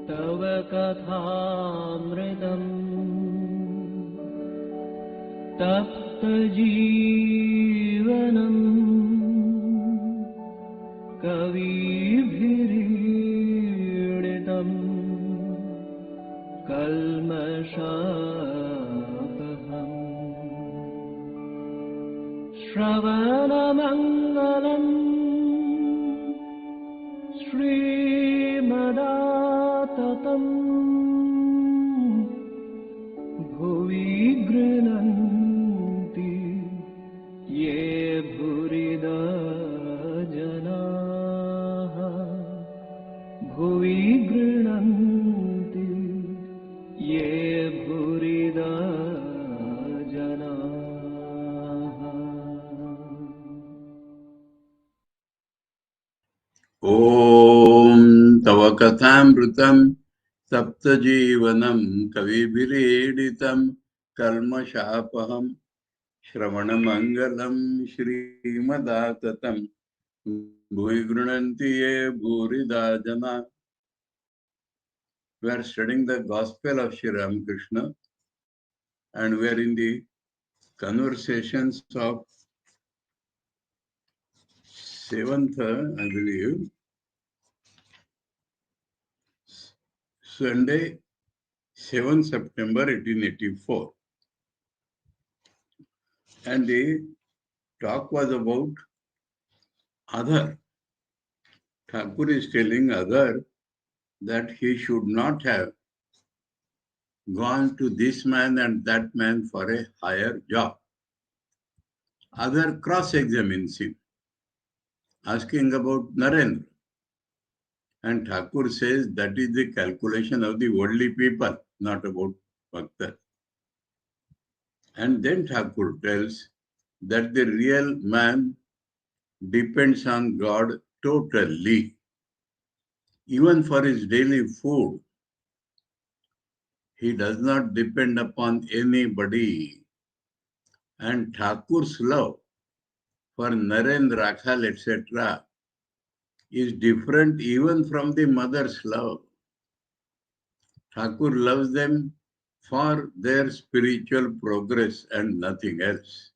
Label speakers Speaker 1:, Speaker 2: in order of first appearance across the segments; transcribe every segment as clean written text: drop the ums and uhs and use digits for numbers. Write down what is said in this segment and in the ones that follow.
Speaker 1: तव कथामृतम् तप्तजीवनम् कविभिरीडितम् कल्मषापहम् श्रवणमङ्गलम् श्रीमदाततम् भुवि गृह्णन्ति ये भूरिदा जनाः भुवि गृह्णन्ति ये भूरिदा जनाः।
Speaker 2: ॐ तव कथामृतं सप्तजीवनं कविभिरीडितं कल्मषापहं श्रवणमङ्गलं श्रीमदाततं भुवि गृह्णन्ति ये भूरिदा जना. We are studying the Gospel of Sri Ramakrishna, and we are in the conversations of 7th, I believe, Sunday, 7th September 1884. And the talk was about other. Thakur is telling other that he should not have gone to this man and that man for a higher job. Other cross-examines him, asking about Narendra. And Thakur says that is the calculation of the worldly people, not about Bhakta. And then Thakur tells that the real man depends on God totally. Even for his daily food, he does not depend upon anybody. And Thakur's love for Narendra, Rakhal, etc. is different even from the mother's love. Thakur loves them for their spiritual progress and nothing else.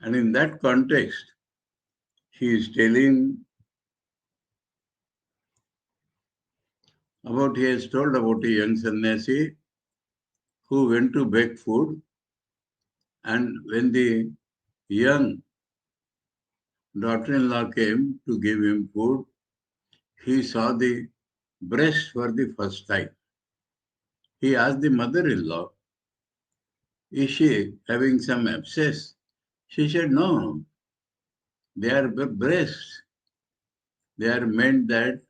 Speaker 2: And in that context, he is telling about, he has told about a young sannyasi who went to beg food, and when the young daughter-in-law came to give him food, he saw the breast for the first time. He asked the mother-in-law, is she having some abscess? She said, no, they are breasts. They are meant that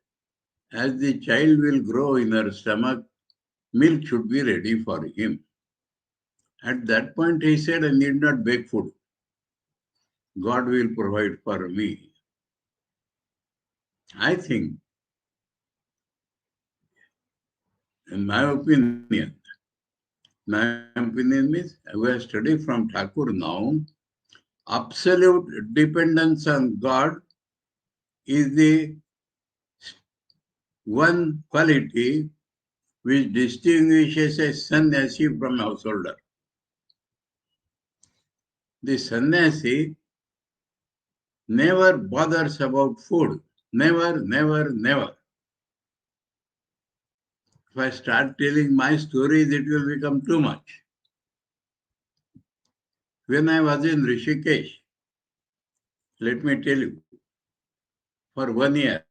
Speaker 2: as the child will grow in her stomach, milk should be ready for him. At that point, he said, I need not beg food. God will provide for me. I think, in my opinion means, we have studied from Thakur now, absolute dependence on God is the one quality which distinguishes a sannyasi from a householder. The sannyasi never bothers about food. Never, never, never. If I start telling my stories, it will become too much. When I was in Rishikesh, let me tell you, for 1 year,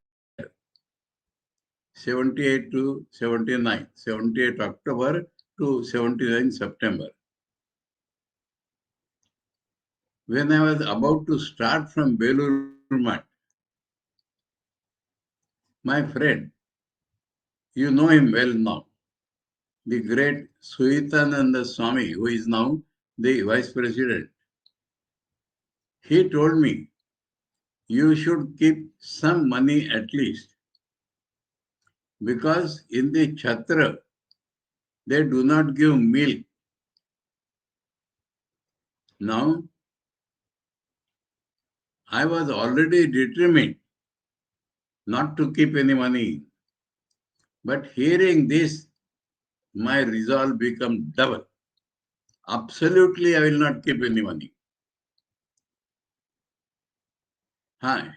Speaker 2: 78 to 79, 78 October to 79 September. When I was about to start from Belur Math, my friend, you know him well now, the great Suhitananda Swami, who is now the Vice President, he told me, you should keep some money at least, because in the Chhatra, they do not give milk. Now, I was already determined not to keep any money, But hearing this, my resolve became double. Absolutely, I will not keep any money.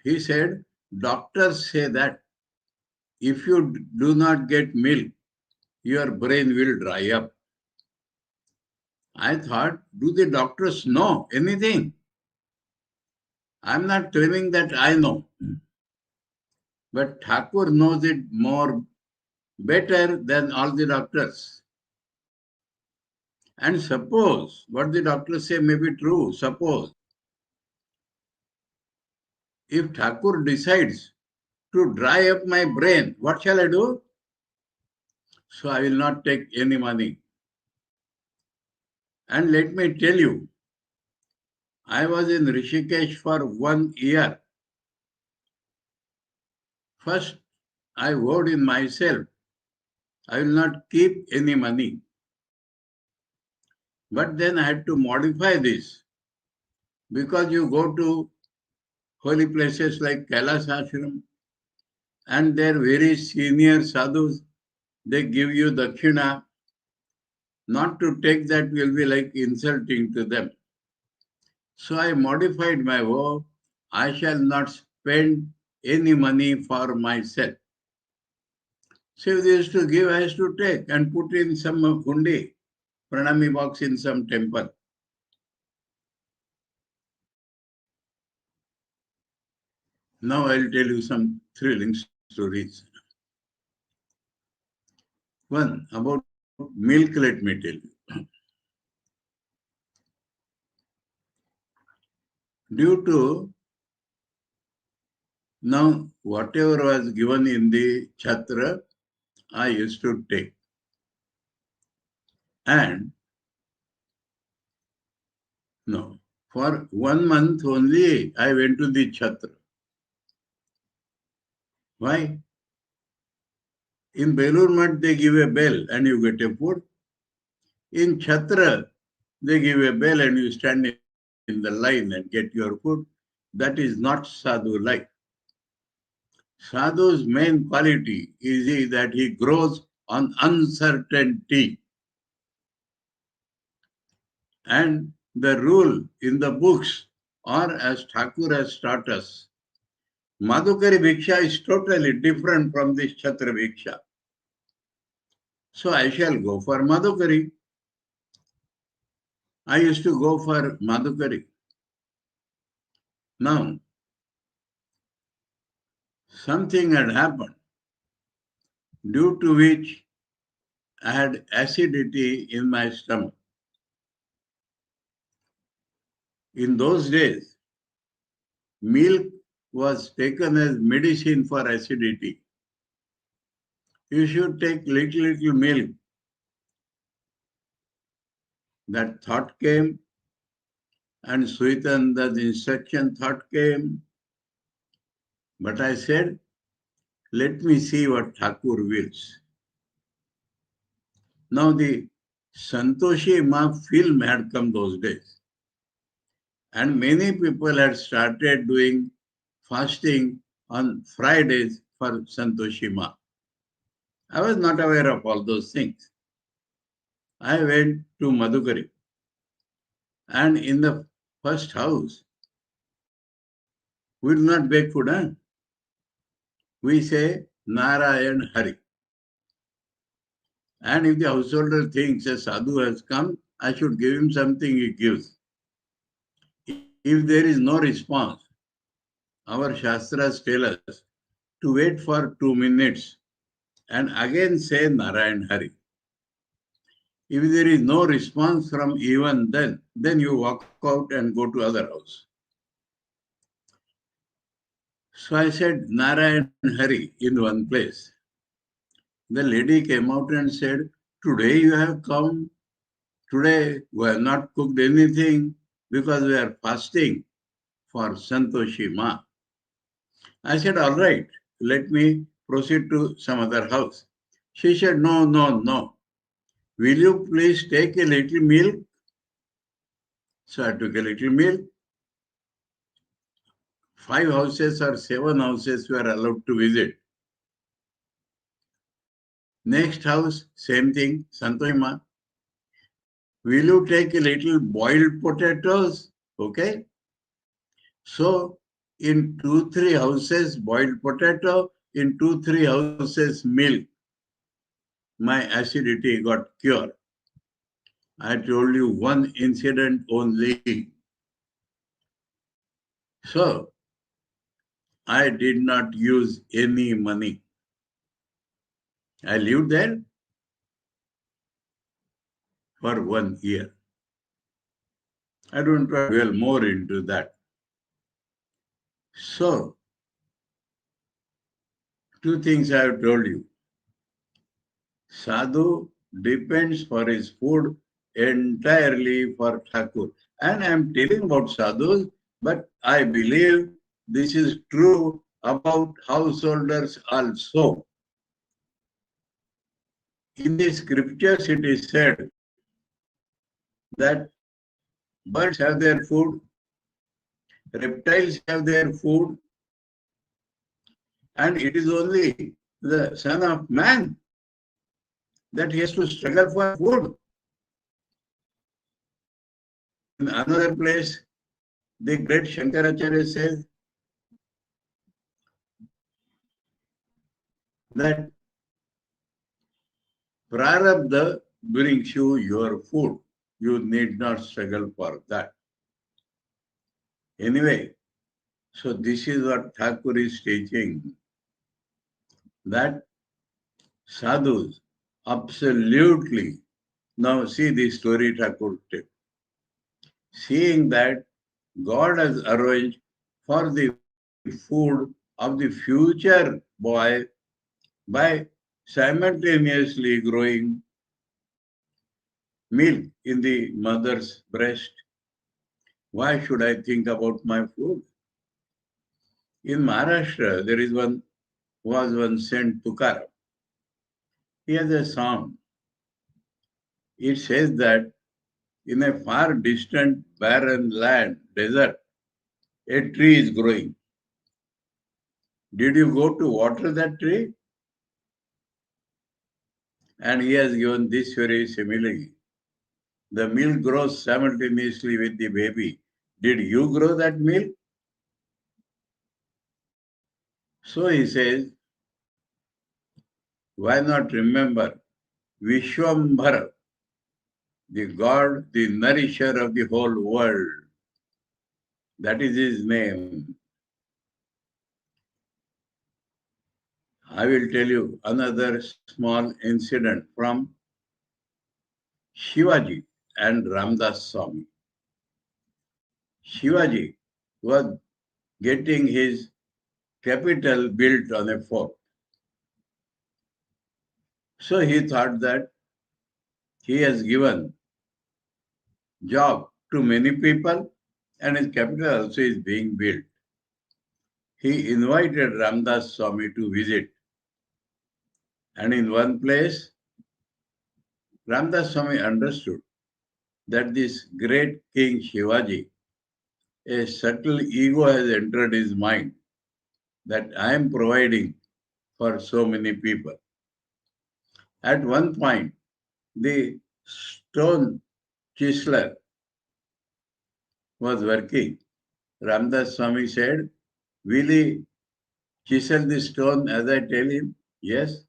Speaker 2: He said, doctors say that if you do not get milk, your brain will dry up. I thought, do the doctors know anything? I'm not claiming that I know. But Thakur knows it more better than all the doctors. And suppose what the doctors say may be true, suppose if Thakur decides to dry up my brain, what shall I do? So I will not take any money. And let me tell you, I was in Rishikesh for 1 year. First, I vowed in myself, I will not keep any money. But then I had to modify this, because you go to holy places like Kailas Ashram and their very senior sadhus, they give you dakshina. Not to take that will be like insulting to them. So I modified my vow, I shall not spend any money for myself. So if they used to give, I used to take and put in some hundi, pranami box in some temple. Now I'll tell you some thrilling stories. One about milk, let me tell you. Due to now whatever was given in the chhatra, I used to take. And no, for 1 month only I went to the chhatra. Why? In Belur Math they give a bell and you get a food. In chhatra they give a bell and you stand in the line and get your food. That is not sadhu life. Sadhu's main quality is that he grows on uncertainty. And the rule in the books, or as Thakur has taught us, Madhukari Bhiksha is totally different from this Chhatra Bhiksha. So I shall go for Madhukari. I used to go for Madhukari. Now, something had happened due to which I had acidity in my stomach. In those days, milk was taken as medicine for acidity. You should take little milk. That thought came, and Suitanda's instruction thought came. But I said, let me see what Thakur wills. Now the Santoshi Ma film had come those days. And many people had started doing fasting on Fridays for Santoshi Ma. I was not aware of all those things. I went to Madhukari. And in the first house, we do not bake food. We say Narayan Hari. And if the householder thinks a sadhu has come, I should give him something, he gives. If there is no response, our Shastras tell us to wait for 2 minutes and again say Narayan Hari. If there is no response from even then you walk out and go to other house. So I said Narayan Hari in one place. The lady came out and said, today you have come. Today we have not cooked anything because we are fasting for Santoshi Ma. I said, all right, let me proceed to some other house. She said, no. Will you please take a little milk? So I took a little milk. 5 houses or 7 houses were allowed to visit. Next house, same thing, Santoima. Will you take a little boiled potatoes? Okay. So in 2-3 houses, boiled potato, in 2-3 houses, milk. My acidity got cured. I told you one incident only. So I did not use any money. I lived there for 1 year. I don't want to dwell more into that. So, two things I have told you. Sadhu depends for his food entirely for Thakur. And I am telling about sadhus, but I believe this is true about householders also. In the scriptures it is said that birds have their food, reptiles have their food, and it is only the Son of Man that he has to struggle for food. In another place, the great Shankaracharya says that Prarabdha brings you your food. You need not struggle for that. Anyway, so this is what Thakur is teaching, that sadhus absolutely, now see the story Thakur did. Seeing that God has arranged for the food of the future boy by simultaneously growing milk in the mother's breast. Why should I think about my food? In Maharashtra, there is one Saint Tukaram. He has a song. It says that in a far distant barren land, desert, a tree is growing. Did you go to water that tree? And he has given this very simile. The milk grows simultaneously with the baby. Did you grow that milk? So he says, why not remember Vishwambhara, the God, the nourisher of the whole world. That is his name. I will tell you another small incident from Shivaji and Ramdas Swami. Shivaji was getting his capital built on a fort. So he thought that he has given job to many people and his capital also is being built. He invited Ramdas Swami to visit. And in one place, Ramdas Swami understood that this great king Shivaji, a subtle ego has entered his mind that I am providing for so many people. At one point, the stone chiseler was working. Ramdas Swami said, will he chisel the stone as I tell him? Yes.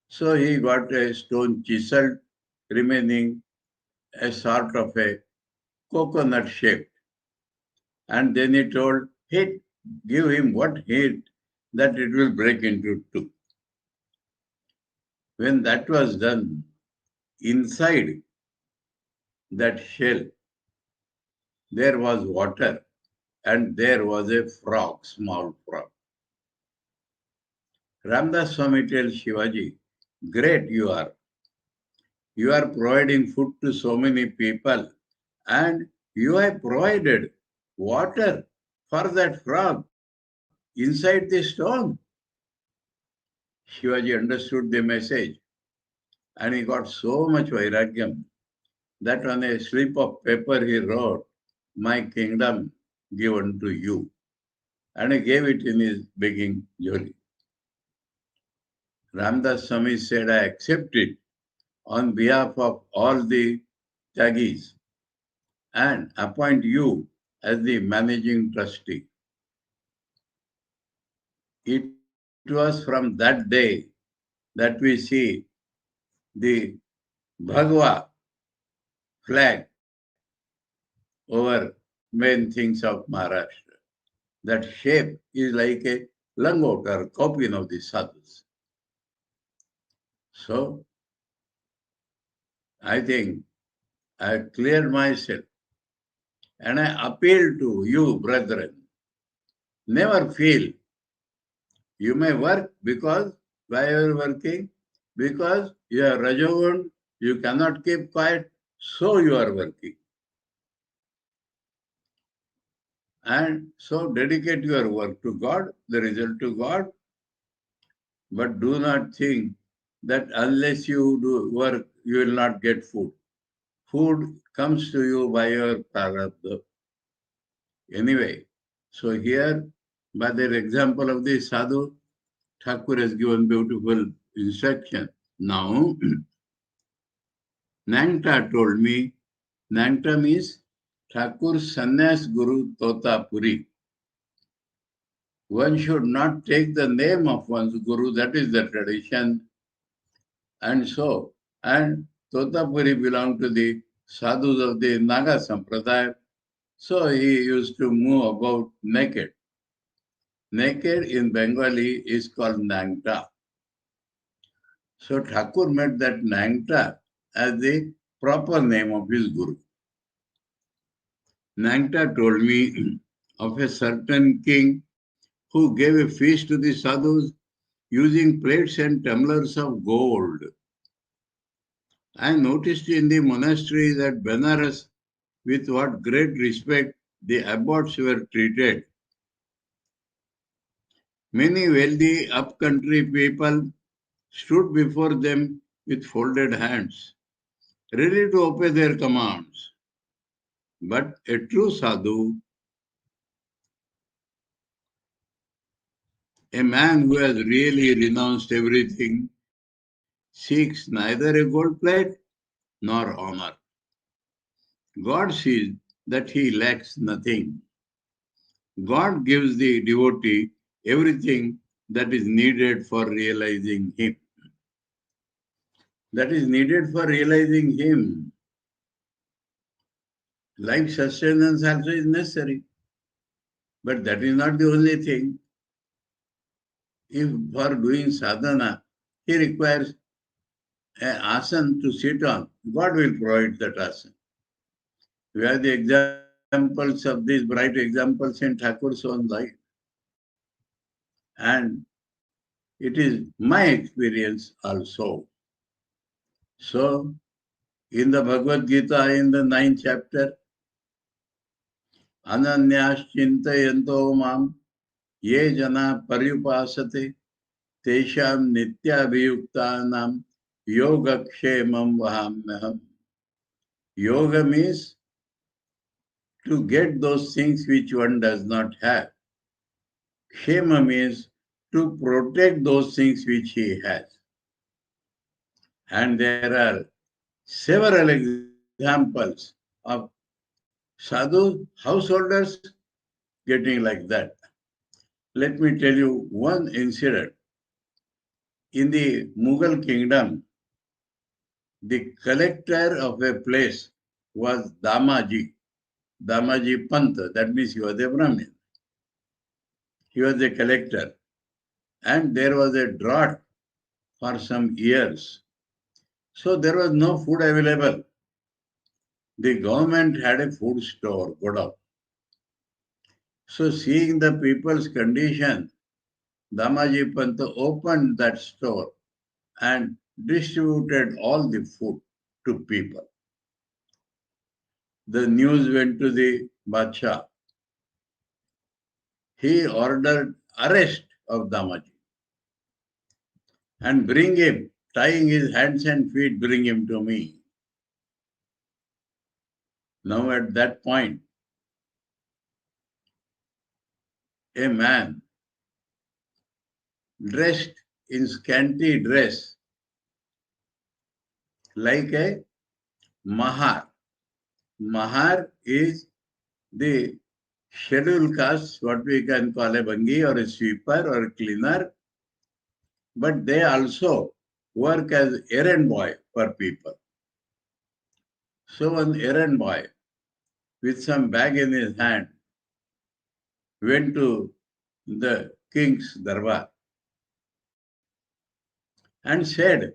Speaker 2: So he got a stone chiseled, remaining a sort of a coconut shape. And then he told, hit, give him what hit, that it will break into two. When that was done, inside that shell, there was water and there was a frog, small frog. Ramdas Swami tells Shivaji, great you are. You are providing food to so many people and you have provided water for that frog inside the stone. Shivaji understood the message and he got so much vairagyam that on a slip of paper he wrote, my kingdom given to you. And he gave it in his begging jolly. Ramdas Swami said, I accept it on behalf of all the Tyagis and appoint you as the managing trustee. It was from that day that we see the Bhagwa flag over main things of Maharashtra. That shape is like a langot or copy of the sadhus. So I think I cleared myself and I appeal to you, brethren, never feel you may work because why you are working? Because you are Rajogun, you cannot keep quiet, so you are working. And so dedicate your work to God, the result to God, but do not think that unless you do work, you will not get food. Food comes to you by your prarabdha. Anyway, so here, by the example of the sadhu, Thakur has given beautiful instruction. Now, Nangta told me, Nangta means Thakur Sannyas Guru Totapuri. One should not take the name of one's Guru, that is the tradition. And so, and Totapuri belonged to the sadhus of the Naga Sampradaya. So he used to move about naked. Naked in Bengali is called Nangta. So Thakur made that Nangta as the proper name of his Guru. Nangta told me of a certain king who gave a feast to the sadhus using plates and tumblers of gold. I noticed in the monastery that Benares with what great respect the abbots were treated. Many wealthy upcountry people stood before them with folded hands, ready to obey their commands. But a true sadhu, a man who has really renounced everything, seeks neither a gold plate nor honor. God sees that he lacks nothing. God gives the devotee everything that is needed for realizing him. That is needed for realizing him. Life sustenance also is necessary. But that is not the only thing. If for doing sadhana, he requires an asana to sit on, God will provide that asana. We have the examples of these bright examples in Thakur's own life. And it is my experience also. So, in the Bhagavad Gita, in the 9th chapter, Ananyas Chintayanto Mam Ye Jana Paryupasate Tesham Nityabhiyuktanam Yogakshemam Vahamyaham. Yoga means to get those things which one does not have. Kshema means to protect those things which he has. And there are several examples of sadhu householders getting like that. Let me tell you one incident. In the Mughal kingdom, the collector of a place was Damaji Pant, that means he was a Brahmin. He was a collector. And there was a drought for some years. So there was no food available. The government had a food store, godown. So seeing the people's condition, Damaji Pant opened that store and distributed all the food to people. The news went to the Badshah. He ordered arrest of Damaji and bring him, tying his hands and feet, bring him to me. Now at that point, a man dressed in scanty dress like a mahar. Mahar is the scheduled caste, what we can call a bangi or a sweeper or a cleaner, but they also work as errand boy for people. So an errand boy with some bag in his hand went to the king's darbar and said,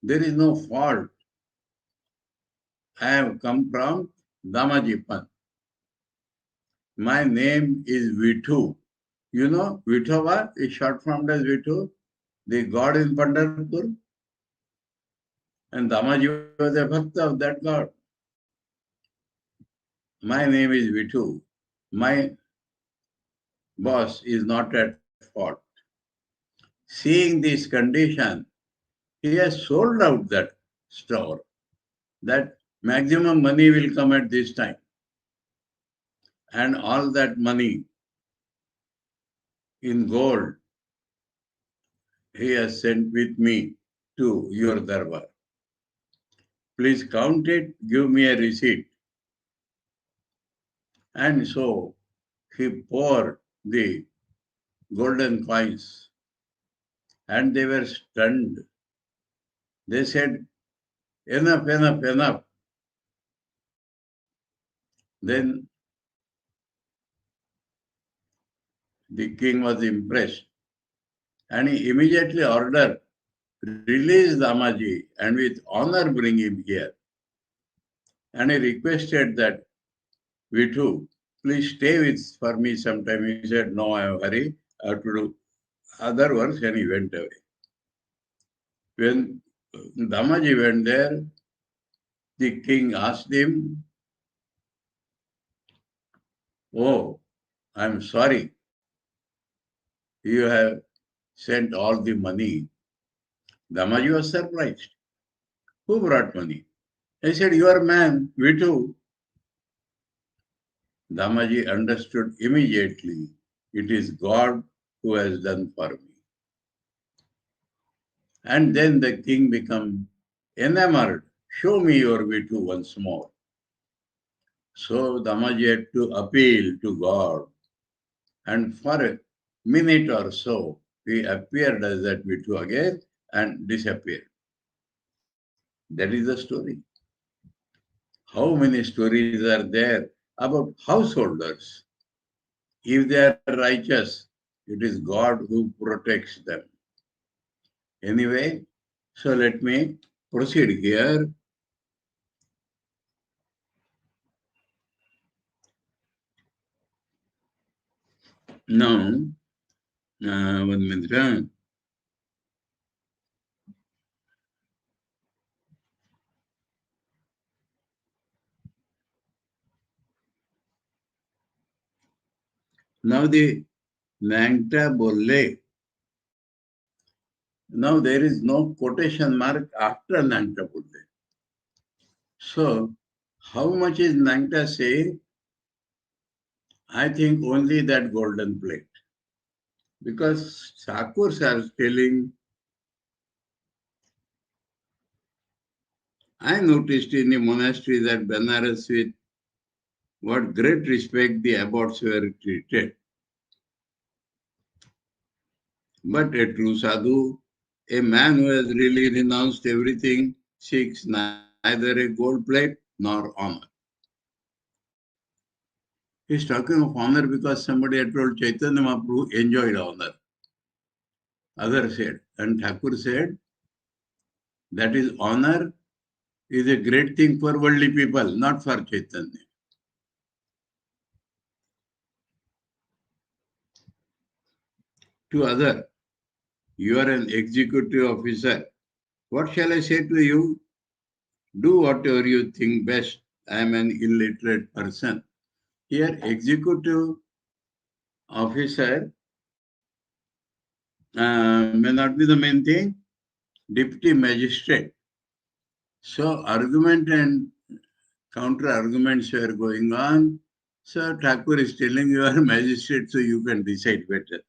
Speaker 2: there is no fault. I have come from Damajipan. My name is Vithu. You know, Vithova is short formed as Vithu, the god in Pandharpur. And Damaji was a bhakta of that god. My name is Vithu. My boss is not at fault. Seeing this condition, he has sold out that store, that maximum money will come at this time. And all that money in gold he has sent with me to your darbar. Please count it, give me a receipt. And so he poured the golden coins and they were stunned. They said, enough, enough, enough. Then the king was impressed and he immediately ordered, release Damaji and with honor bring him here. And he requested that, Vithu, please stay with for me sometime. He said, no, I have hurry, I have to do other works, and he went away. When Damaji went there, the king asked him, oh, I'm sorry, you have sent all the money. Damaji was surprised. Who brought money? He said, your man, Vithu. Damaji understood immediately, it is God who has done for me. And then the king became enamored. Show me your Vithu once more. So Damaji had to appeal to God. And for a minute or so, he appeared as that Vithu again and disappeared. That is the story. How many stories are there about householders? If they are righteous, it is God who protects them. Anyway, so let me proceed here. Now, 1 minute. Now the Nangta Bolle. Now there is no quotation mark after Nangta Bolle. So how much is Nangta saying? I think only that golden plate. Because Thakurs are telling, I noticed in the monasteries at Benares with what great respect the abbots were treated. But a true sadhu, a man who has really renounced everything, seeks neither a gold plate nor honor. He's talking of honor because somebody had told Chaitanya Mahaprabhu enjoyed honor. Others said, and Thakur said, that is honor is a great thing for worldly people, not for Chaitanya. To other, you are an executive officer. What shall I say to you? Do whatever you think best. I am an illiterate person. Here, executive officer may not be the main thing. Deputy magistrate. So argument and counter arguments were going on. So Thakur is telling you are a magistrate, so you can decide better.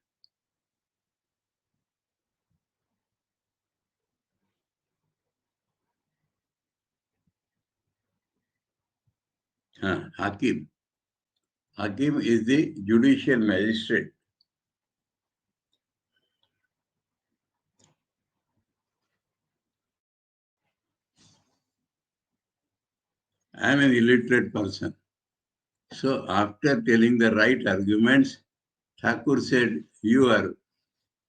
Speaker 2: Hakim. Hakim is the judicial magistrate. I am an illiterate person. So after telling the right arguments, Thakur said, you are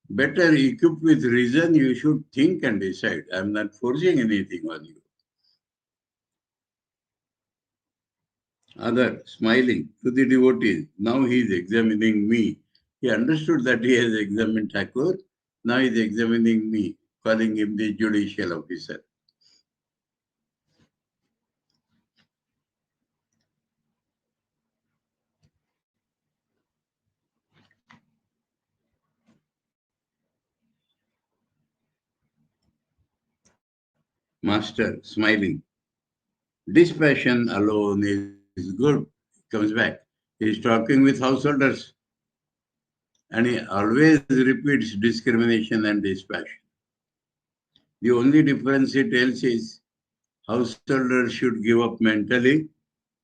Speaker 2: better equipped with reason, you should think and decide. I am not forcing anything on you. Other, smiling to the devotees. Now he is examining me. He understood that he has examined Thakur. Now he is examining me, calling him the judicial officer. Master, smiling. Dispassion alone is good. Comes back. He is talking with householders. And he always repeats discrimination and dispassion. The only difference he tells is householders should give up mentally,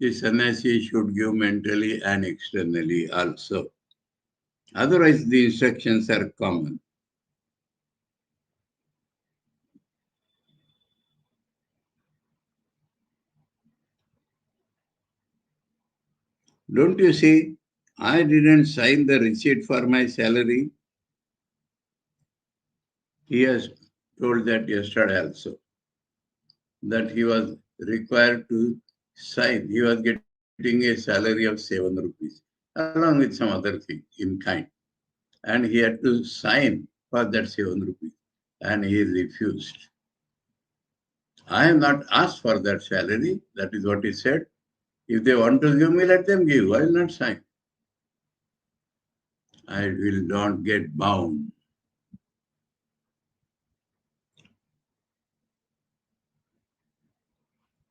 Speaker 2: the sannyasi should give mentally and externally also. Otherwise, the instructions are common. Don't you see, I didn't sign the receipt for my salary. He has told that yesterday also, that he was required to sign. He was getting a salary of 7 rupees, along with some other thing in kind. And he had to sign for that 7 rupees. And he refused. I have not asked for that salary. That is what he said. If they want to give me, let them give. I will not sign. I will not get bound.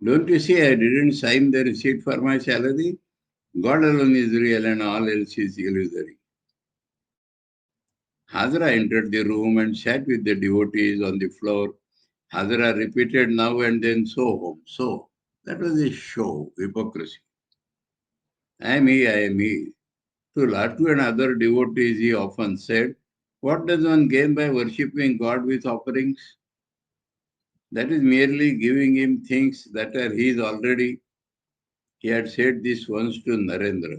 Speaker 2: Don't you see, I didn't sign the receipt for my salary? God alone is real and all else is illusory. Hazara entered the room and sat with the devotees on the floor. Hazara repeated now and then, so home, so. That was a show, hypocrisy. I am he, I am he. To Latu and other devotees, he often said, what does one gain by worshipping God with offerings? That is merely giving him things that are his already. He had said this once to Narendra.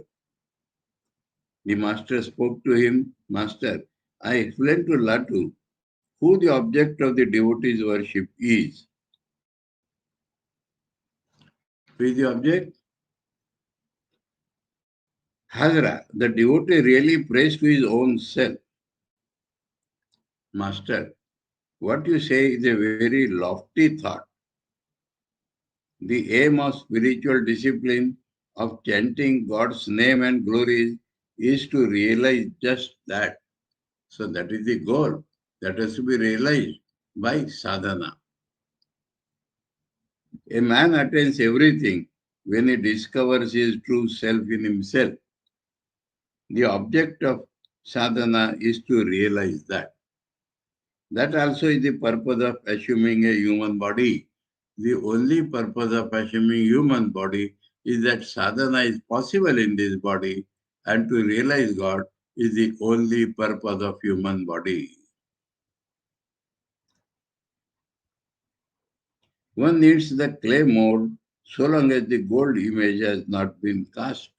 Speaker 2: The master spoke to him, Master, I explained to Latu who the object of the devotee's worship is. Who is the object? Hazara, the devotee really prays to his own self. Master, what you say is a very lofty thought. The aim of spiritual discipline, of chanting God's name and glories, is to realize just that. So that is the goal. That has to be realized by sadhana. A man attains everything when he discovers his true self in himself. The object of sadhana is to realize that. That also is the purpose of assuming a human body. The only purpose of assuming human body is that sadhana is possible in this body, and to realize God is the only purpose of human body. One needs the clay mold so long as the gold image has not been cast.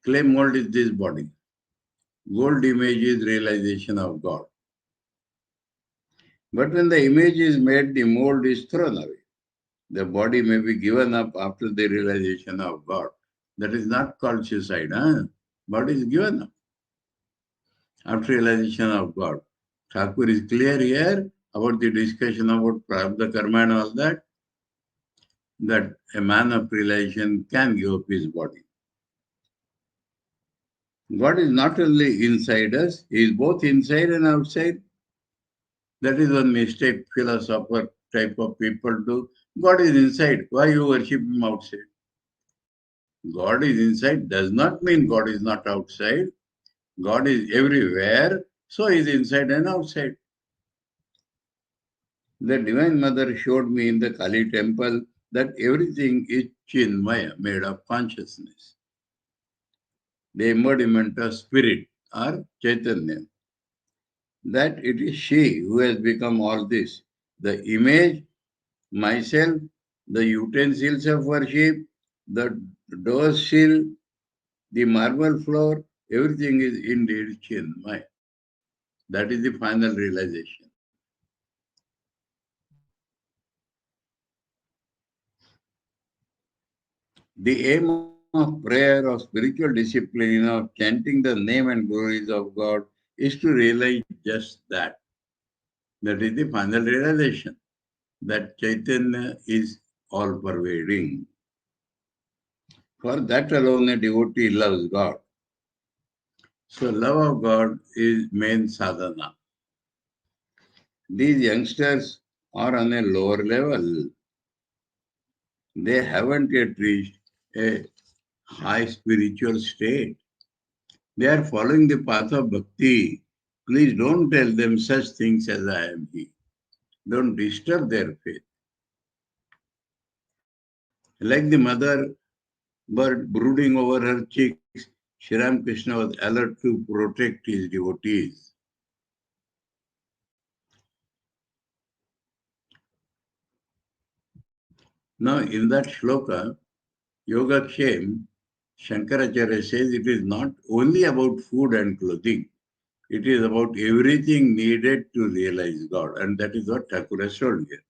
Speaker 2: Clay mold is this body. Gold image is realization of God. But when the image is made, the mold is thrown away. The body may be given up after the realization of God. That is not called suicide. Body is given up after realization of God. Thakur is clear here about the discussion about Prarabdha Karma and all that a man of realization can give up his body. God is not only inside us, He is both inside and outside. That is one mistake philosopher type of people do. God is inside. Why you worship Him outside? God is inside does not mean God is not outside. God is everywhere, so He is inside and outside. The Divine Mother showed me in the Kali temple that everything is Chinmaya, made of consciousness. The embodiment of spirit or Chaitanya. That it is she who has become all this. The image, myself, the utensils of worship, the door sill, the marble floor, everything is indeed Chinmaya. That is the final realization. The aim of prayer, of spiritual discipline, of chanting the name and glories of God is to realize just that. That is the final realization, that Chaitanya is all pervading. For that alone a devotee loves God. So love of God is main sadhana. These youngsters are on a lower level. They haven't yet reached a high spiritual state. They are following the path of bhakti. Please don't tell them such things as I am he. Don't disturb their faith. Like the mother bird brooding over her chicks, Sri Ramakrishna was alert to protect his devotees. Now, in that shloka, Yogakshem, Shankaracharya says it is not only about food and clothing, it is about everything needed to realize God. And that is what Thakur has told here.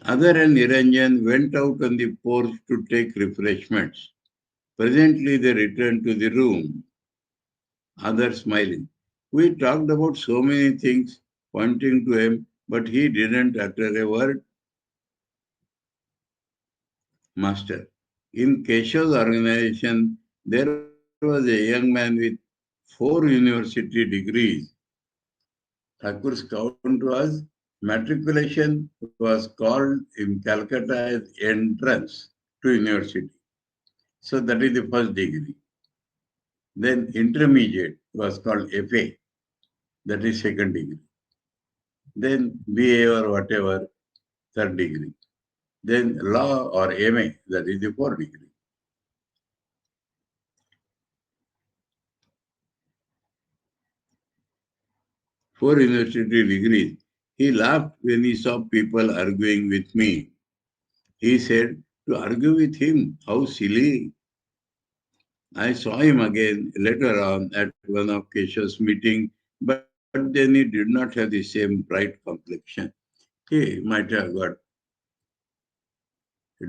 Speaker 2: Other and Niranjan went out on the porch to take refreshments. Presently, they returned to the room. Other smiling. We talked about so many things, pointing to him, but he didn't utter a word. Master. In Keshav's organization, there was a young man with 4 university degrees. Thakur's count was matriculation was called in Calcutta as entrance to university. So that is the first degree. Then intermediate was called FA, that is second degree. Then BA or whatever, third degree. Then law or MA, that is the fourth degree. Four university degrees. He laughed when he saw people arguing with me. He said, to argue with him, how silly. I saw him again later on at one of Keshav's meeting, but then he did not have the same bright complexion. He might have got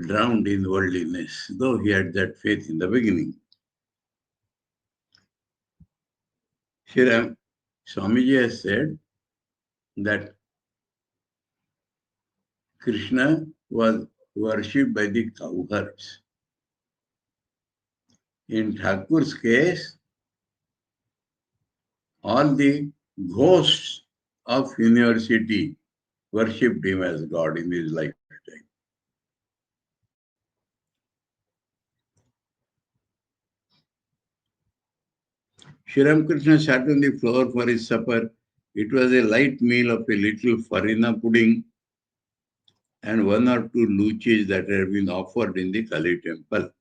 Speaker 2: drowned in worldliness, though he had that faith in the beginning. Shri Swamiji has said that Krishna was worshipped by the cowherds. In Thakur's case, all the ghosts of university worshipped him as God in his lifetime. Sri Ramakrishna sat on the floor for his supper. It was a light meal of a little farina pudding and 1 or 2 luchis that had been offered in the Kali temple.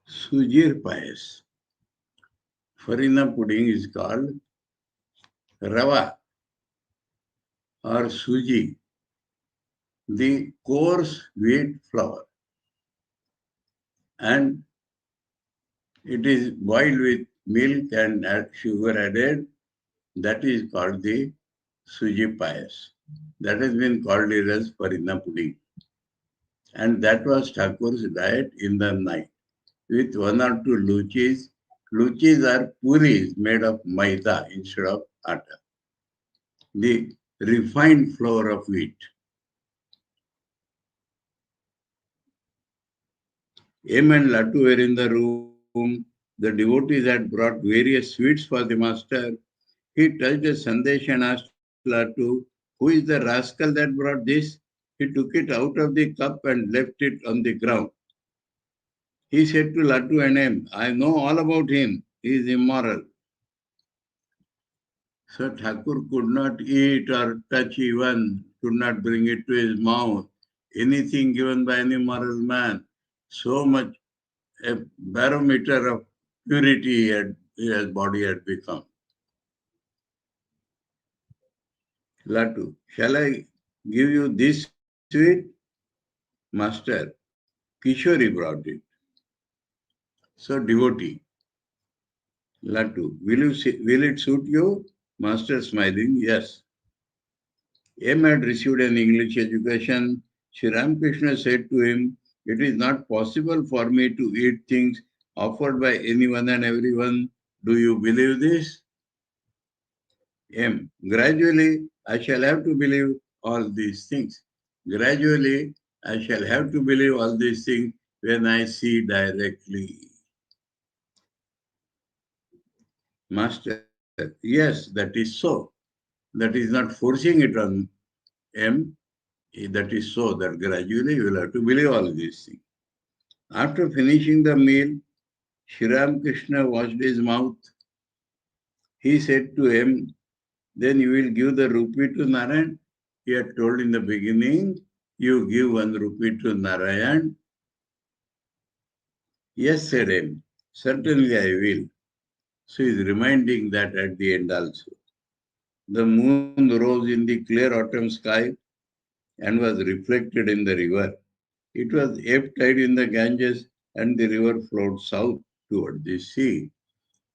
Speaker 2: Sujir Payas. Farina pudding is called Rava or Suji, the coarse wheat flour. And it is boiled with milk and sugar added. That is called the Suji Payas. That has been called it as Farina pudding. And that was Thakur's diet in the night with 1 or 2 luchis. Luchis are puris made of maida instead of atta, the refined flour of wheat. M and Latu were in the room. The devotees had brought various sweets for the master. He touched a sandesh and asked Latu, "Who is the rascal that brought this?" He took it out of the cup and left it on the ground. He said to Latu and M, "I know all about him. He is immoral." So Thakur could not eat or touch even, could not bring it to his mouth. Anything given by any moral man, so much a barometer of purity his body had become. Latu, shall I give you this sweet? Master, Kishori brought it. So devotee, Latu, will it suit you? Master smiling, yes. M had received an English education. Sri Ramakrishna said to him, "It is not possible for me to eat things offered by anyone and everyone. Do you believe this?" M. Gradually, I shall have to believe all these things. Gradually, I shall have to believe all these things when I see directly. Master, yes, that is so. That is not forcing it on M. That is so that gradually you will have to believe all these things. After finishing the meal, Sri Ramakrishna washed his mouth. He said to him, "Then you will give the rupee to Narayan." He had told in the beginning, "You give 1 rupee to Narayan." "Yes," said him, "certainly I will." So he is reminding that at the end also. The moon rose in the clear autumn sky and was reflected in the river. It was ebb tide in the Ganges and the river flowed south toward the sea.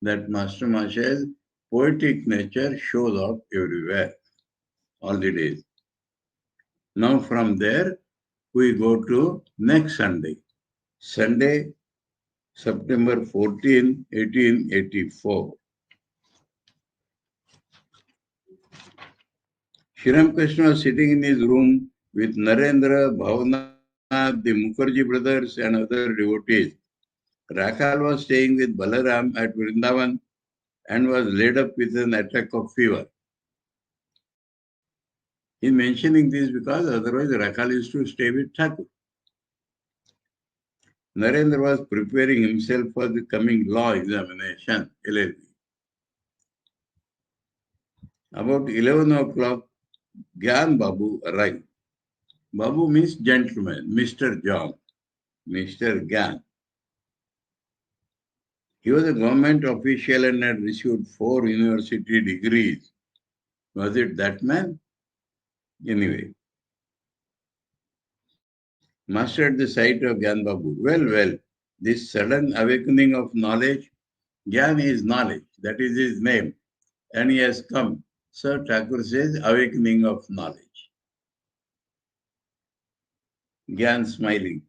Speaker 2: That Master Masha's poetic nature shows up everywhere, all the days. Now from there, we go to next Sunday. Sunday, September 14, 1884. Sri Ramakrishna was sitting in his room with Narendra, Bhavanath, the Mukherjee brothers and other devotees. Rakhal was staying with Balaram at Vrindavan and was laid up with an attack of fever. He is mentioning this because otherwise Rakhal used to stay with Thakur. Narendra was preparing himself for the coming law examination, LLB. About 11 o'clock, Gyan Babu arrived. Babu means gentleman, Mr. John, Mr. Gyan. He was a government official and had received 4 university degrees. Was it that man? Anyway, master at the sight of Gyan Babu. Well, this sudden awakening of knowledge, Gyan is knowledge, that is his name, and he has come. So Thakur says, awakening of knowledge. Gyan smiling.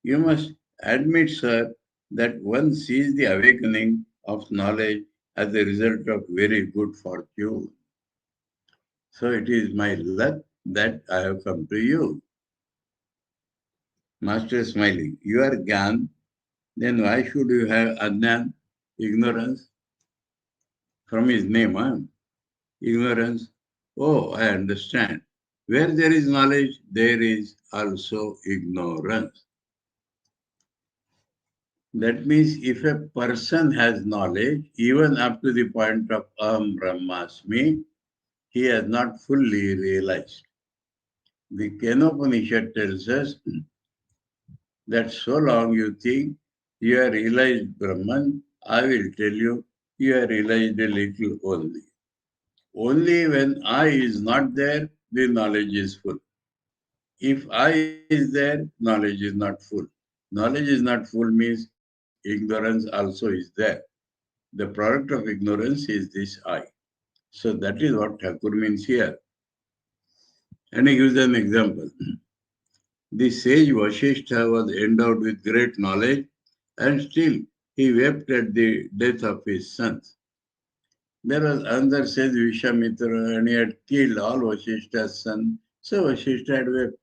Speaker 2: You must admit, sir, that one sees the awakening of knowledge as a result of very good fortune. So it is my luck that I have come to you. Master smiling. You are Gyan, then why should you have Adnan, ignorance? From his name, huh? Ignorance. Oh, I understand. Where there is knowledge, there is also ignorance. That means if a person has knowledge, even up to the point of Brahmasmi, he has not fully realized. The Kenopanishad tells us that so long you think you have realized Brahman, I will tell you, you have realized a little only. Only when I is not there, the knowledge is full. If I is there, knowledge is not full. Knowledge is not full means ignorance also is there. The product of ignorance is this I. So that is what Thakur means here. And he gives an example. The sage Vasishtha was endowed with great knowledge and still he wept at the death of his sons. There was another sage Vishwamitra and he had killed all Vasishtha's sons, so Vasishtha had wept.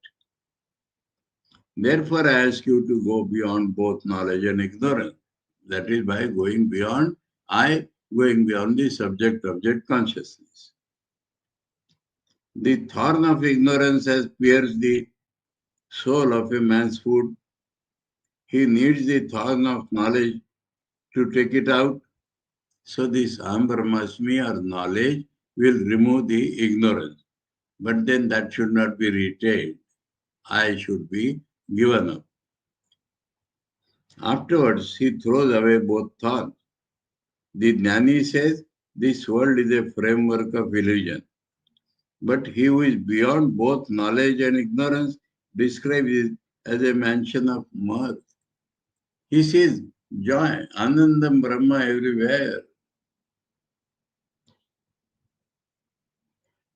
Speaker 2: Therefore, I ask you to go beyond both knowledge and ignorance. That is by going beyond going beyond the subject-object consciousness. The thorn of ignorance has pierced the soul of a man's foot. He needs the thorn of knowledge to take it out. So this Brahmasmi or knowledge will remove the ignorance. But then that should not be retained. I should be given up. Afterwards, he throws away both thorns. The Jnani says this world is a framework of illusion. But he who is beyond both knowledge and ignorance describes it as a mansion of mirth. He sees joy, Anandam Brahma everywhere.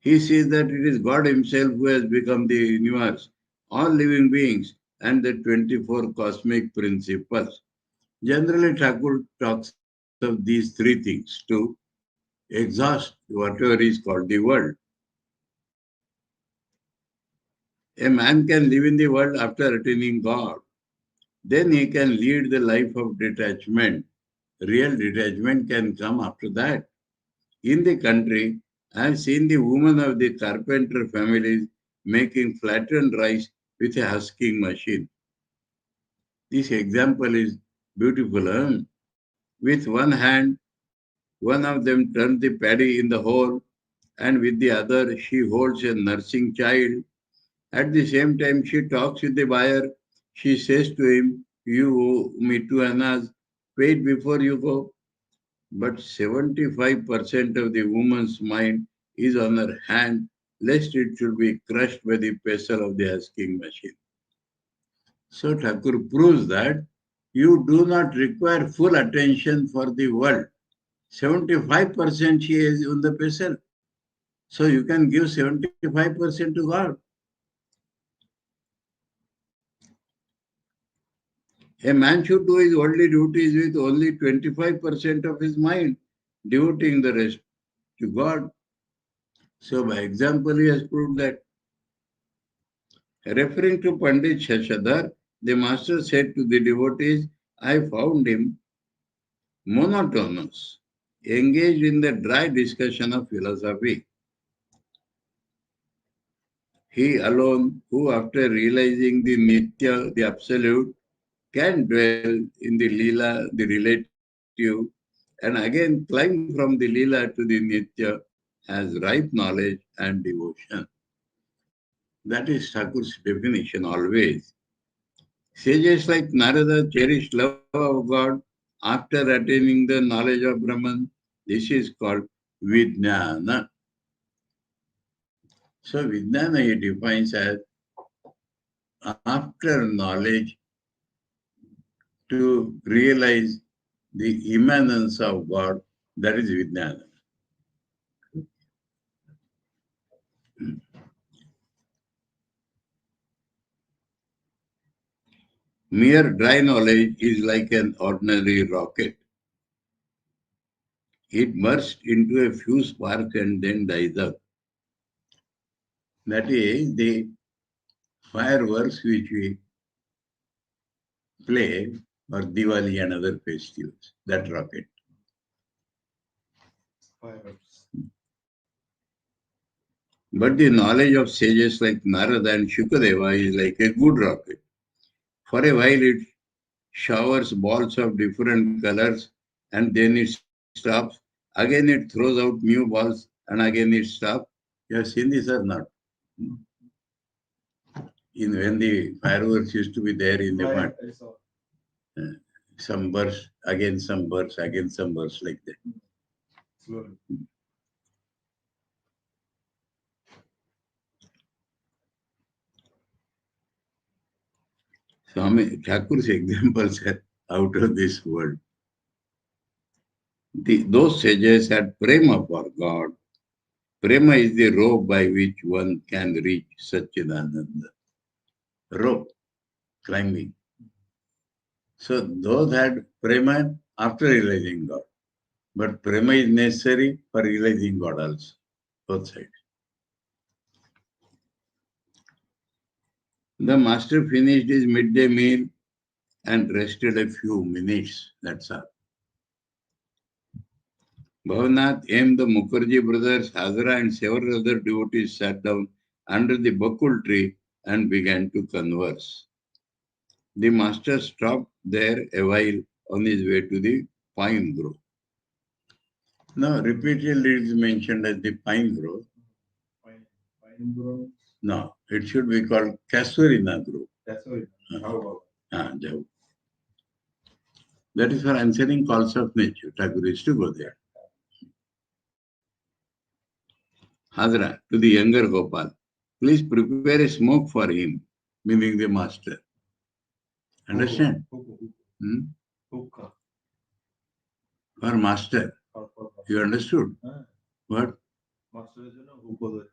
Speaker 2: He sees that it is God Himself who has become the universe, all living beings, and the 24 cosmic principles. Generally, Thakur talks of these three things to exhaust whatever is called the world. A man can live in the world after attaining God. Then he can lead the life of detachment. Real detachment can come after that. In the country, I have seen the women of the carpenter families making flattened rice with a husking machine. This example is beautiful. Huh? With one hand, one of them turns the paddy in the hole, and with the other, she holds a nursing child. At the same time, she talks with the buyer. She says to him, "You owe me 2 annas. Wait before you go." But 75% of the woman's mind is on her hand, lest it should be crushed by the pestle of the husking machine. So Thakur proves that you do not require full attention for the world. 75% she is on the pestle. So you can give 75% to God. A man should do his worldly duties with only 25% of his mind, devoting the rest to God. So by example, he has proved that. Referring to Pandit Shashadhar, the master said to the devotees, I found him monotonous, engaged in the dry discussion of philosophy. He alone, who after realizing the Nitya, the Absolute, can dwell in the Leela, the relative, and again climb from the Leela to the Nitya, has ripe knowledge and devotion. That is Thakur's definition always. Sages like Narada cherished love of God after attaining the knowledge of Brahman. This is called Vijnana. So Vijnana he defines as after knowledge to realize the immanence of God, that is Vijnana. Mere dry knowledge is like an ordinary rocket. It bursts into a few sparks and then dies out. That is the fireworks which we play for Diwali and other festivals. That rocket.
Speaker 3: Fireworks.
Speaker 2: But the knowledge of sages like Narada and Shukadeva is like a good rocket. For a while it showers balls of different colors and then it stops. Again it throws out new balls and again it stops. You have seen this or not? When the fireworks used to be there in the mud, some bursts, again some bursts, again some bursts like that.
Speaker 3: Slowly.
Speaker 2: Swami Thakur's examples are out of this world. Those sages had prema for God. Prema is the rope by which one can reach Satchidananda. Rope, climbing. So those had prema after realizing God. But prema is necessary for realizing God also. Both sides. The master finished his midday meal and rested a few minutes. That's all. Bhavanath M. the Mukherjee brothers, Hazara and several other devotees sat down under the bakul tree and began to converse. The master stopped there a while on his way to the pine grove. Now, repeatedly it is mentioned as the pine grove.
Speaker 3: Pine grove.
Speaker 2: No, it should be called Kasurina grove.
Speaker 3: Kasurina. How about?
Speaker 2: Jau. That is for answering calls of nature. Thakur used to go there. Hadra, to the younger Gopal, please prepare a smoke for him, meaning the master. Understand?
Speaker 3: Hookah.
Speaker 2: For master. You understood? What?
Speaker 3: Master is hookah.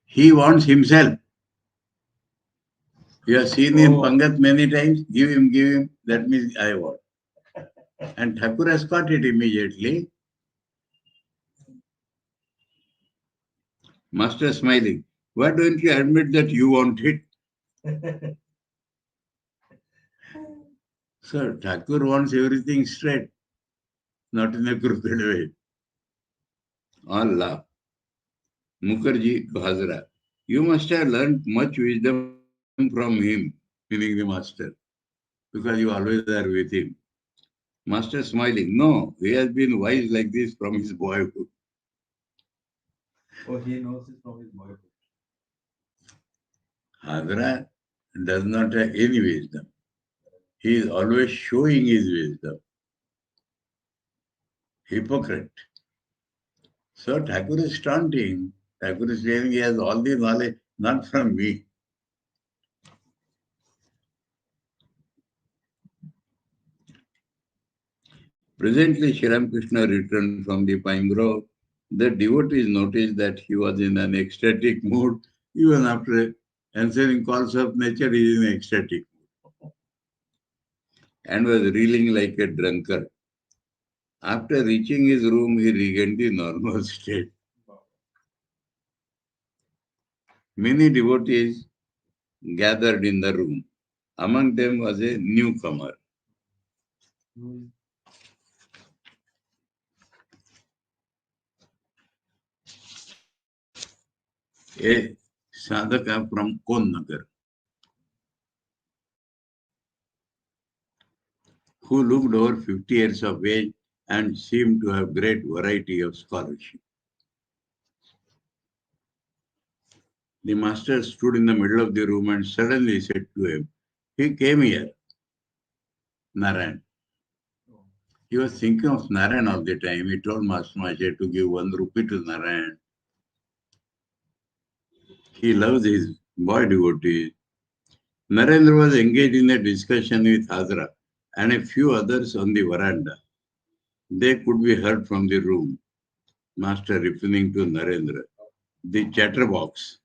Speaker 2: He wants himself. You have seen in Pangat many times. Give him. That means I want. And Thakur has got it immediately. Master smiling. Why don't you admit that you want it? Sir, Thakur wants everything straight, not in a crooked way. All laugh. Mukherjee to Hazara. You must have learned much wisdom from him, meaning the master, because you always are with him. Master smiling. No, he has been wise like this from his boyhood.
Speaker 3: Oh, he knows it from his boyhood.
Speaker 2: Hazara does not have any wisdom. He is always showing his wisdom. Hypocrite. So Thakur is taunting. Thakur is saying he has all the knowledge, not from me. Presently, Sri Ramakrishna returned from the pine grove. The devotees noticed that he was in an ecstatic mood. Even after answering calls of nature, he is in ecstatic mood and was reeling like a drunkard. After reaching his room, he regained the normal state. Many devotees gathered in the room. Among them was a newcomer. A sadhaka from Konnagar, who looked over 50 years of age and seemed to have great variety of scholarship. The master stood in the middle of the room and suddenly said to him, he came here, Narayan. He was thinking of Narayan all the time. He told Master Maharaj to give 1 rupee to Narayan. He loves his boy devotees. Narendra was engaged in a discussion with Hazara and a few others on the veranda. They could be heard from the room. Master referring to Narendra, the chatterbox.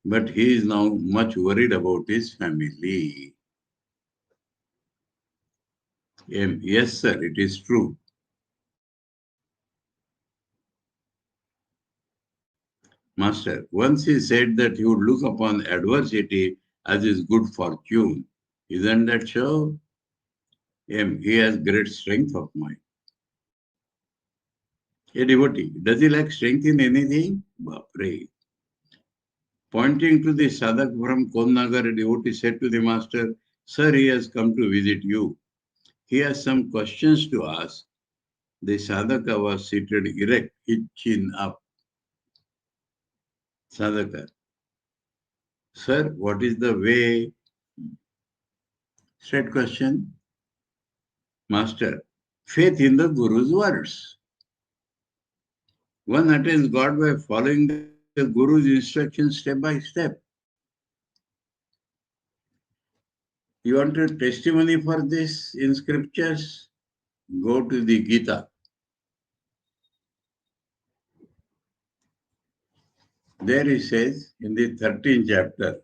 Speaker 2: But he is now much worried about his family. Yes, sir, it is true. Master, once he said that he would look upon adversity as his good fortune. Isn't that so? He has great strength of mind. A devotee, does he lack strength in anything? Bapre. Pointing to the sadhak from Konnagar, a devotee said to the master, sir, he has come to visit you. He has some questions to ask. The sadhaka was seated erect, his chin up. Sadhaka, sir, what is the way? Straight question. Master, faith in the Guru's words. One attains God by following the Guru's instructions step by step. You want a testimony for this in scriptures? Go to the Gita. There it says in the 13th chapter,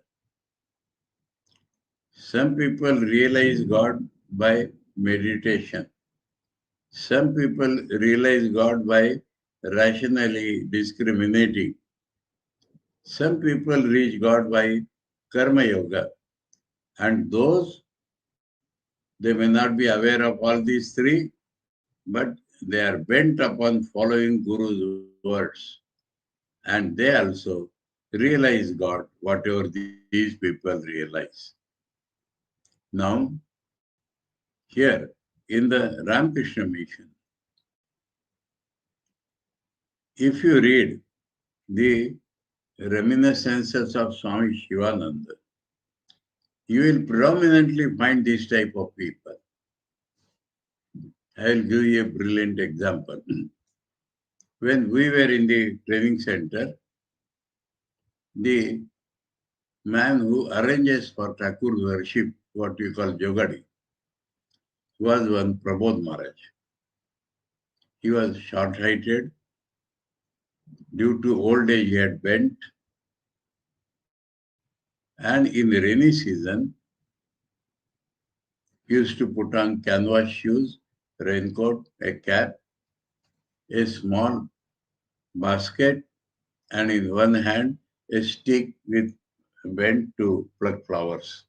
Speaker 2: some people realize God by meditation. Some people realize God by rationally discriminating. Some people reach God by Karma Yoga. And those, they may not be aware of all these three, but they are bent upon following Guru's words. And they also realize God, whatever these people realize. Now, here in the Ramakrishna Mission, if you read the reminiscences of Swami Shivananda, you will predominantly find this type of people. I will give you a brilliant example. When we were in the training center, the man who arranges for Thakur's worship, what we call Jogadi, was one Prabodh Maharaj. He was short-heighted. Due to old age, he had bent. And in the rainy season, he used to put on canvas shoes, raincoat, a cap, a small basket, and in one hand, a stick with bent to pluck flowers.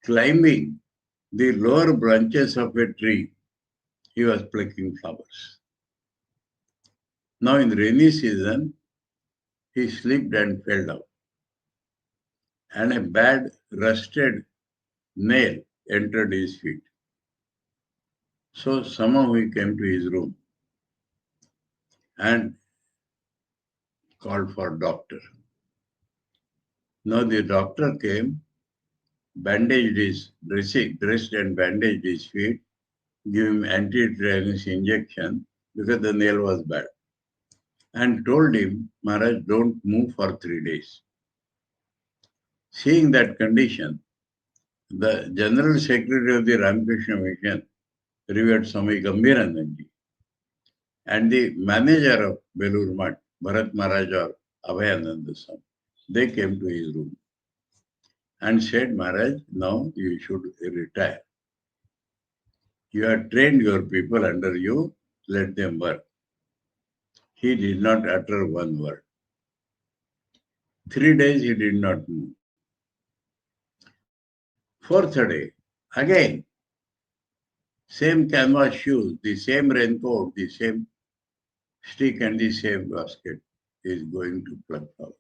Speaker 2: Climbing the lower branches of a tree, he was plucking flowers. Now in rainy season, he slipped and fell down. And a bad rusted nail entered his feet. So somehow he came to his room and called for doctor. Now the doctor came, bandaged his, dressed and bandaged his feet, gave him anti-tetanus injection because the nail was bad, and told him, Maharaj, don't move for 3 days. Seeing that condition, the General Secretary of the Ramakrishna Mission, Revered Swami Gambhiranandaji, and the manager of Belur Math, Bharat Maharaj or Abhayananda Swami, they came to his room and said, Maharaj, now you should retire. You have trained your people under you, let them work. He did not utter one word. 3 days he did not move. 4th day, again, same canvas shoes, the same raincoat, the same stick and the same basket is going to pluck flowers.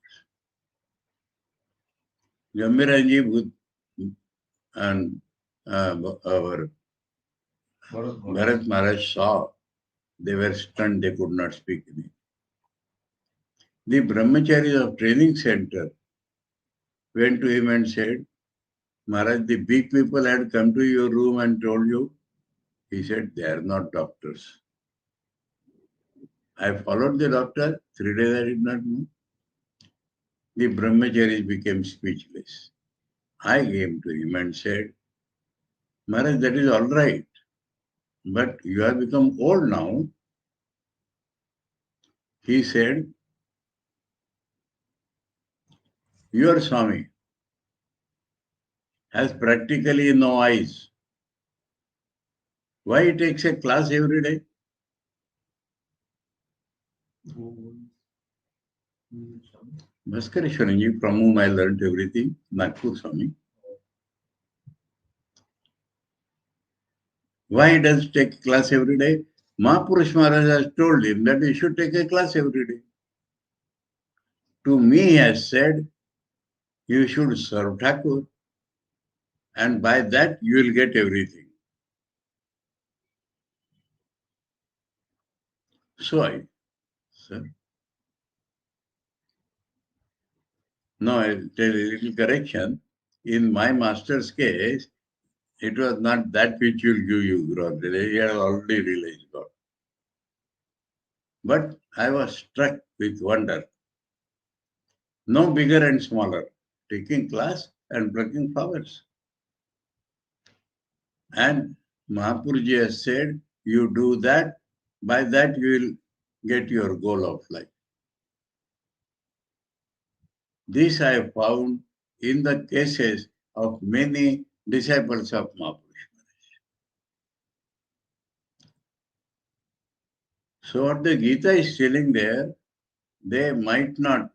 Speaker 2: Gambhiranji and our Bharat Maharaj saw, they were stunned, they could not speak anything. The brahmacharis of training center went to him and said, Maharaj, the big people had come to your room and told you. He said, they are not doctors. I followed the doctor, 3 days I did not move. The brahmacharis became speechless. I came to him and said, Maharaj, that is all right, but you have become old now. He said, your Swami has practically no eyes. Why he takes a class every day? Bhaskareshwaranji, from whom I learned everything, Nagpur Swami. Why he does take a class every day? Mahapurush Maharaj has told him that he should take a class every day. To me, he has said, you should serve Thakur, and by that you will get everything. So I said, now I'll tell a little correction. In my master's case, it was not that which will give you growth. He had already realized God. But I was struck with wonder. No bigger and smaller, taking class and plucking flowers. And Mahapuruji has said, you do that, by that you will get your goal of life. This I have found in the cases of many disciples of Mahapurush. So what the Gita is telling there, they might not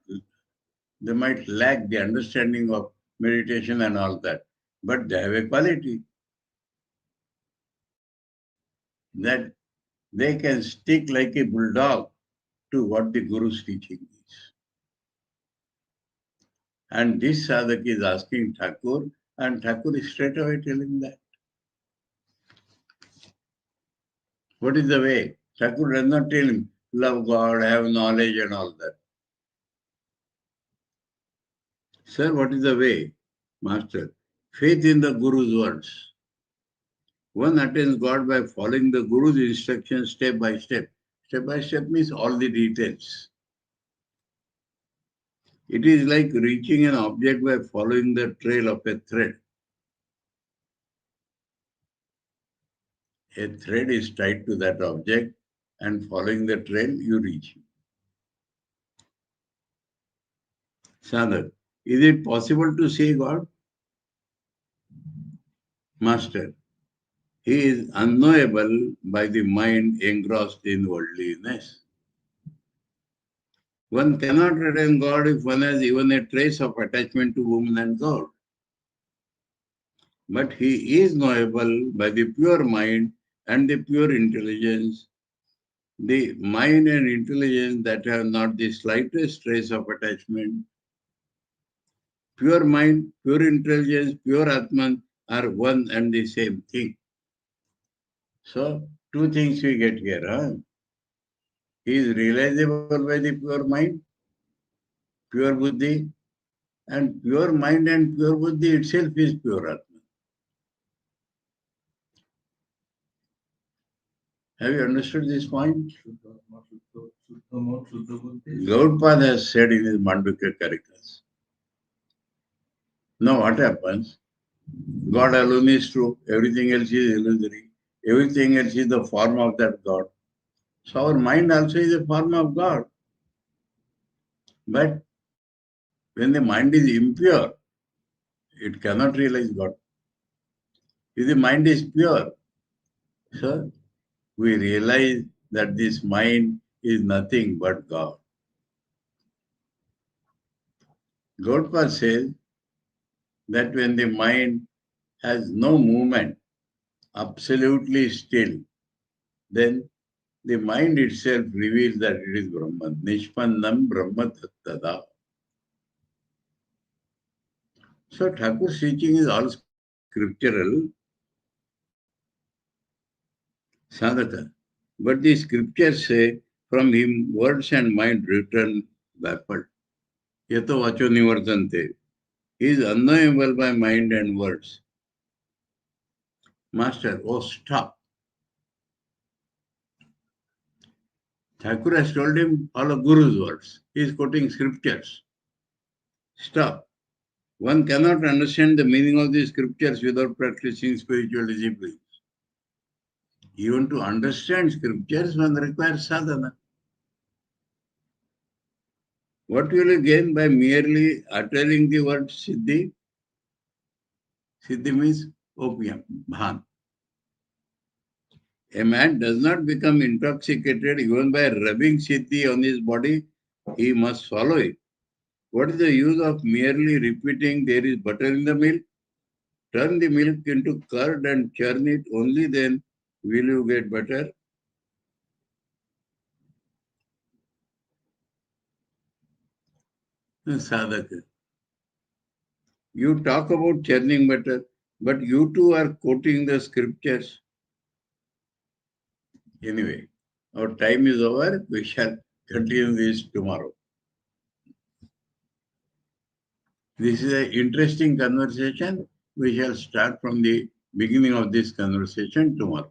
Speaker 2: They might lack the understanding of meditation and all that, but they have a quality that they can stick like a bulldog to what the Guru's teaching is. And this sadhak is asking Thakur, and Thakur is straight away telling that. What is the way? Thakur does not tell him, love God, have knowledge and all that. Sir, what is the way? Master, faith in the Guru's words. One attains God by following the Guru's instructions step by step. Step by step means all the details. It is like reaching an object by following the trail of a thread. A thread is tied to that object, and following the trail, you reach it. Sadhak, is it possible to see God? Master, he is unknowable by the mind engrossed in worldliness. One cannot attain God if one has even a trace of attachment to woman and God. But he is knowable by the pure mind and the pure intelligence, the mind and intelligence that have not the slightest trace of attachment. Pure mind, pure intelligence, pure Atman are one and the same thing. So, two things we get here. He is realizable by the pure mind, pure buddhi, and pure mind and pure buddhi itself is pure Atman. Have you understood this point? Gaudpad has said in his Mandukya Karikas. Now what happens? God alone is true, everything else is illusory, everything else is the form of that God. So our mind also is a form of God. But when the mind is impure, it cannot realize God. If the mind is pure, so we realize that this mind is nothing but God. Gaudpad says that when the mind has no movement, absolutely still, then the mind itself reveals that it is Brahman. Nishpannam Brahma Tattada. So Thakur's teaching is all scriptural, sadhaka. But the scriptures say, from him words and mind return backward. Yato vacho nivartante. He is unknowable by mind and words. Master, oh stop. Thakur has told him follow Guru's words. He is quoting scriptures. Stop. One cannot understand the meaning of the scriptures without practicing spiritual disciplines. Even to understand scriptures, one requires sadhana. What will you gain by merely uttering the word Siddhi? Siddhi means opium, bhan. A man does not become intoxicated even by rubbing Siddhi on his body. He must swallow it. What is the use of merely repeating there is butter in the milk? Turn the milk into curd and churn it, only then will you get butter. Sadhaka. You talk about churning butter, but you too are quoting the scriptures. Anyway, our time is over. We shall continue this tomorrow. This is an interesting conversation. We shall start from the beginning of this conversation tomorrow.